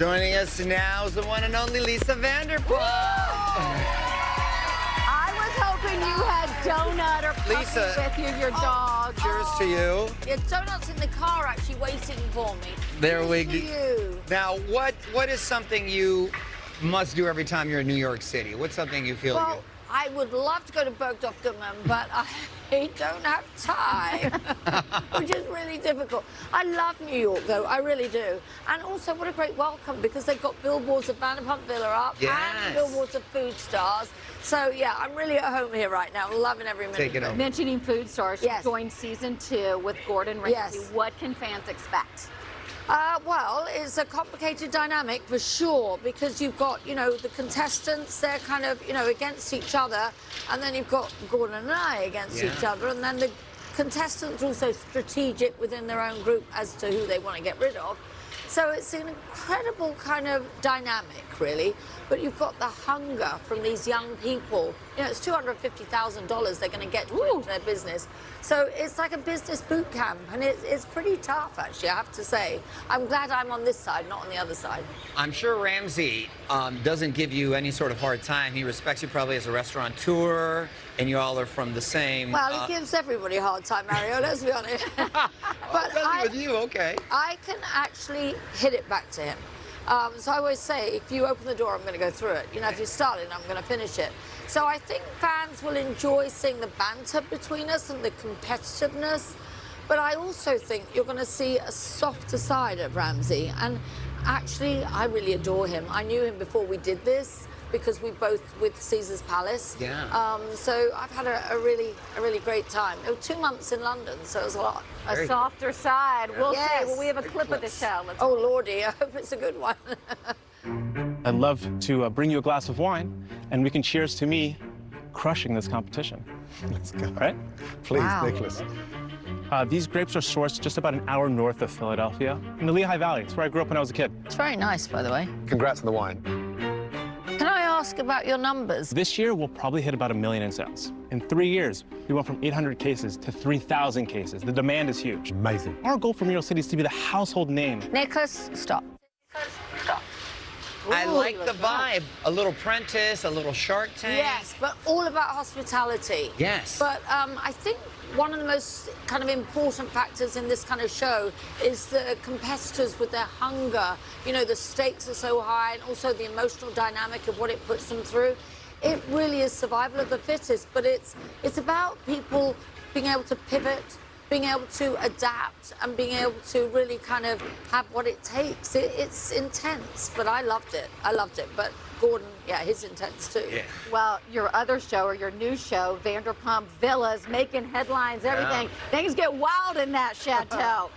Joining us now is the one and only Lisa Vanderpump. I was hoping you had donut or puppy Lisa, with you, your dog. Cheers to you. Yeah, donut's in the car actually waiting for me. There we Cheers to go. you. Now, what is something you must do every time you're in New York City? What's something you feel Well, you... I would love to go to Bergdorf-Goodman, but I don't have time, which is really difficult. I love New York, though. I really do. And also, what a great welcome, because they've got billboards of Vanderpump Villa up and billboards of Food Stars. So, yeah, I'm really at home here right now, loving every minute. Take it over. Mentioning Food Stars, Yes. joined season 2 with Gordon Ramsay. Yes. What can fans expect? Well, it's a complicated dynamic for sure, because you've got, you know, the contestants, they're kind of, you know, against each other, and then you've got Gordon and I against each other, and then the contestants are also strategic within their own group as to who they want to get rid of. So it's an incredible kind of dynamic, really. But you've got the hunger from these young people. You know, it's $250,000 they're going to get to into their business. So it's like a business boot camp, and it's pretty tough, actually, I have to say. I'm glad I'm on this side, not on the other side. I'm sure Ramsay doesn't give you any sort of hard time. He respects you probably as a restaurateur, and you all are from the same... Well, he gives everybody a hard time, Mario, let's be honest. But with you, okay. I can actually hit it back to him. So I always say, if you open the door, I'm going to go through it. You know, if you start it, I'm going to finish it. So I think fans will enjoy seeing the banter between us and the competitiveness. But I also think you're going to see a softer side of Ramsay. And actually, I really adore him. I knew him before we did this, because we both with Caesar's Palace. Yeah. So I've had a really great time. It was 2 months in London, so it was a lot. A softer side. We'll see. Well, we have a clip of the show. Let's Oh, Lordy, I hope it's a good one. I'd love to bring you a glass of wine, and we can cheers to me crushing this competition. Let's go. All right? Please, Nicholas. These grapes are sourced just about an hour north of Philadelphia, in the Lehigh Valley. It's where I grew up when I was a kid. It's very nice, by the way. Congrats on the wine. Can I ask about your numbers? This year, we'll probably hit about 1 million in sales. In 3 years, we went from 800 cases to 3,000 cases. The demand is huge. Amazing. Our goal for New York City is to be the household name. Nicholas, stop. Stop. I Ooh, like you the look nice. vibe. A little Prentice, a little Shark Tank. Yes, but all about hospitality. Yes. But I think one of the most kind of important factors in this kind of show is the competitors with their hunger. You know, the stakes are so high, and also the emotional dynamic of what it puts them through. It really is survival of the fittest, but it's about people being able to pivot, being able to adapt, and being able to really kind of have what it takes. It's intense, but I loved it. I loved it. But Gordon, yeah, he's intense too. Yeah. Well, your other show, or your new show, Vanderpump Villa, is making headlines, everything. Things get wild in that chateau.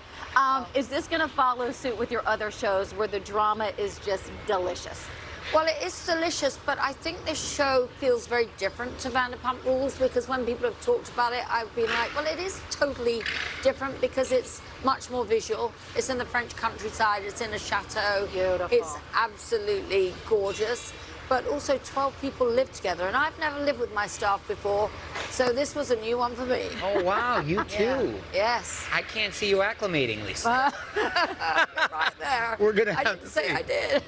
Is this going to follow suit with your other shows where the drama is just delicious? Well, it is delicious, but I think this show feels very different to Vanderpump Rules, because when people have talked about it, I've been like, well, it is totally different because it's much more visual. It's in the French countryside. It's in a chateau. Beautiful. It's absolutely gorgeous. But also 12 people live together, and I've never lived with my staff before, so this was a new one for me. Oh, wow, you too. Yeah. Yes. I can't see you acclimating, Lisa. Right there. We're gonna I have didn't to say see. I did.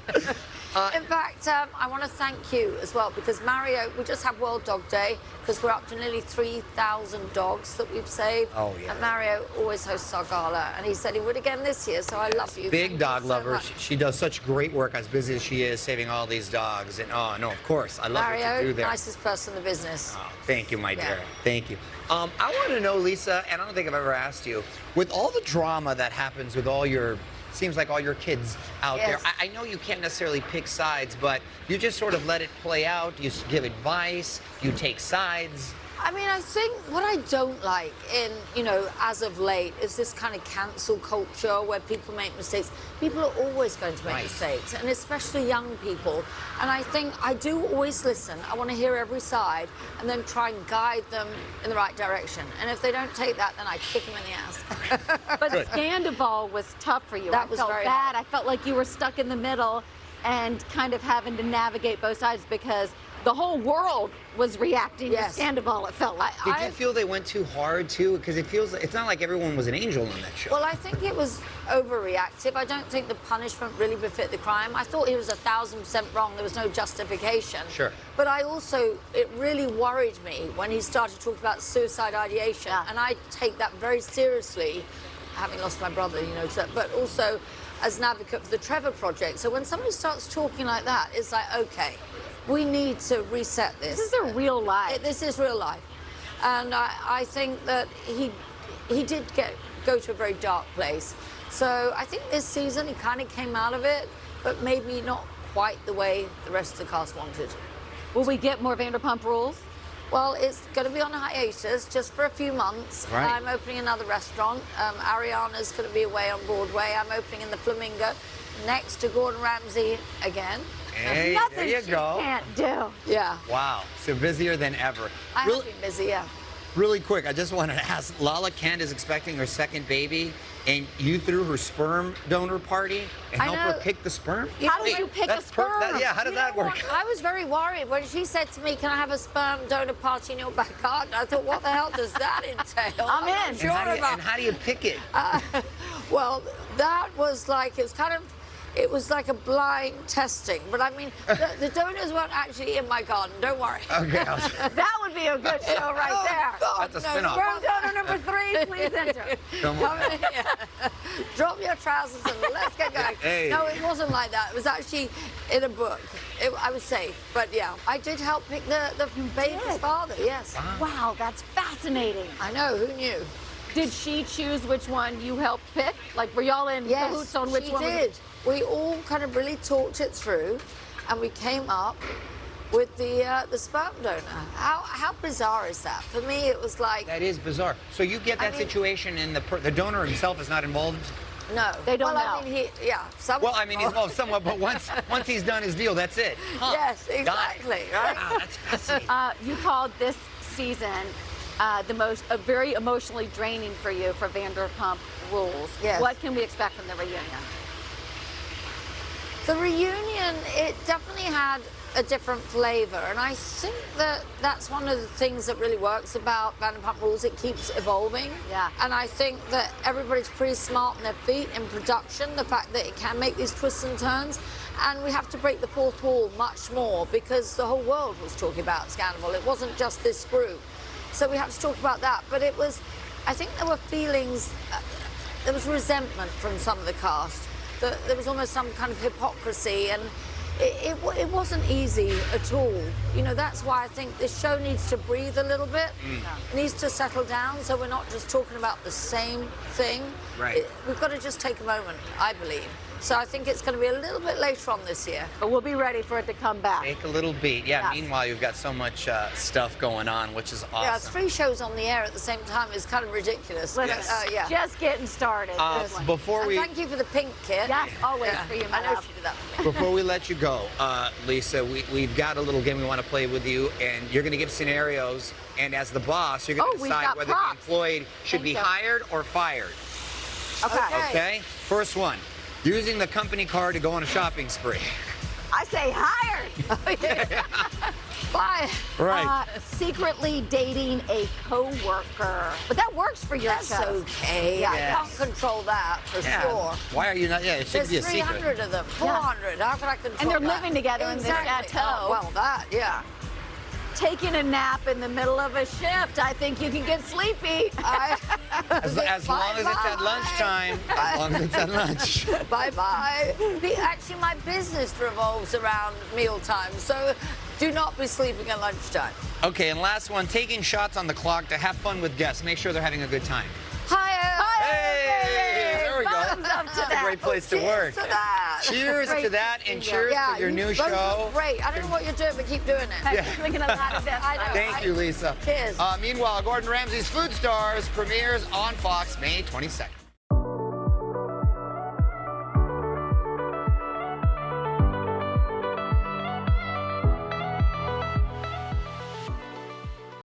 In fact, I want to thank you as well, because Mario, we just had World Dog Day, because we're up to nearly 3,000 dogs that we've saved. Oh, yeah. And Mario always hosts our gala, and he said he would again this year, so I love you. Big Thank dog you so lover. much. She does such great work, as busy as she is, saving all these dogs. And oh no, of course, I love what Mario, you do there. nicest person in the business. Oh, thank you, my Yeah. dear. Thank you. I want to know, Lisa, and I don't think I've ever asked you, with all the drama that happens with all your, seems like all your kids out there, I know you can't necessarily pick sides, but you just sort of let it play out. You give advice. You take sides. I mean, I think what I don't like in, you know, as of late, is this kind of cancel culture where people make mistakes. People are always going to make mistakes, and especially young people. And I think I do always listen. I want to hear every side and then try and guide them in the right direction. And if they don't take that, then I kick them in the ass. But Scandival was tough for you. That I was felt very bad. hard. I felt like you were stuck in the middle and kind of having to navigate both sides, because the whole world was reacting to Scandival, it felt like. Did you feel they went too hard too? Because it feels it's not like everyone was an angel on that show. Well, I think it was overreactive. I don't think the punishment really befit the crime. I thought he was 1,000% wrong. There was no justification. Sure. But it really worried me when he started talking about suicide ideation, and I take that very seriously, having lost my brother, you know, but also as an advocate for the Trevor Project. So when somebody starts talking like that, it's like, okay, we need to reset this. This is a real life. This is real life. And I think that he did go to a very dark place. So I think this season he kind of came out of it, but maybe not quite the way the rest of the cast wanted. Will we get more Vanderpump Rules? Well, it's going to be on hiatus just for a few months. Right. I'm opening another restaurant. Ariana's going to be away on Broadway. I'm opening in the Flamingo next to Gordon Ramsay again. Hey, Nothing there you she go. can't do. Yeah. Wow, so busier than ever. I have been busy, yeah. Really quick, I just wanted to ask, Lala Kent is expecting her second baby, and you threw her sperm donor party and I helped know. her pick the sperm? How do you pick a sperm? Yeah, how does You that know work? what? I was very worried when she said to me, "Can I have a sperm donor party in your back garden?" I thought, what the hell does that entail? I'm in. not sure And how do you pick it? Well, that was like, it was like a blind testing. But I mean, the donors weren't actually in my garden, don't worry. Okay. That would be a good show right there. God, That's a spin-off. Sperm donor number 3, please enter. Come on. Come in here. Drop your trousers and let's get going. Hey. No, it wasn't like that. It was actually in a book. I was safe. But yeah, I did help pick the baby's father, yes. Wow, that's fascinating. I know, who knew? Did she choose which one you helped pick? Like, were y'all in cahoots on which she one? did. We all kind of really talked it through, and we came up with the sperm donor. How bizarre is that? For me, it was like, That is bizarre. So you get that situation, and the donor himself is not involved? no. They don't well, know. I mean, somewhat. Well, I mean, he's involved somewhat, but once he's done his deal, that's it. Huh. Yes, exactly. Right. Wow, that's fascinating. You called this season very emotionally draining for you for Vanderpump Rules. Yes. What can we expect from the reunion? The reunion, it definitely had a different flavor, and I think that's one of the things that really works about Vanderpump Rules. It keeps evolving. Yeah. And I think that everybody's pretty smart on their feet in production, the fact that it can make these twists and turns, and we have to break the fourth wall much more because the whole world was talking about Scandal. It wasn't just this group. So we have to talk about that. But I think there were feelings, there was resentment from some of the cast. There was almost some kind of hypocrisy, and it wasn't easy at all. You know, that's why I think this show needs to breathe a little bit. It needs to settle down so we're not just talking about the same thing. Right. We've got to just take a moment, I believe. So I think it's going to be a little bit later on this year. But we'll be ready for it to come back. Take a little beat. Yeah, Yes. Meanwhile, you've got so much stuff going on, which is awesome. Yeah, 3 shows on the air at the same time is kind of ridiculous. Listen, Yes. just getting started. This one. Before And we thank you for the pink kit. Yes, always for you, I my know love. she did that for me. Before we let you go, Lisa, we've got a little game we want to play with you, and you're going to give scenarios, and as the boss, you're going to we've decide got whether the props. employed should Thank be you. hired or fired. Okay. Okay? First one, using the company car to go on a shopping spree. I say hired. Bye. Right. Secretly dating a co-worker. But that works for your That's show. okay. Yes. I can't control that for sure. Why are you not? Yeah, it should There's be a 300 secret. of them, 400. How can I control And they're that? living together in this Exactly. chateau. Oh, well, that, yeah. Taking a nap in the middle of a shift. I think you can get sleepy. As long as it's at lunchtime. As long as it's at lunch. Bye-bye. Actually, my business revolves around mealtime, so do not be sleeping at lunchtime. Okay, and last one, taking shots on the clock to have fun with guests. Make sure they're having a good time. Hey, there we go. Thumbs up to That's a that. great place to work. Cheers to that. Cheers Great to that, to and see you. cheers to your new both show. look great. I don't know what you're doing, but keep doing it. I'm drinking a lot of this. I know. Thank you, Lisa. Cheers. Meanwhile, Gordon Ramsay's Food Stars premieres on Fox May 22nd.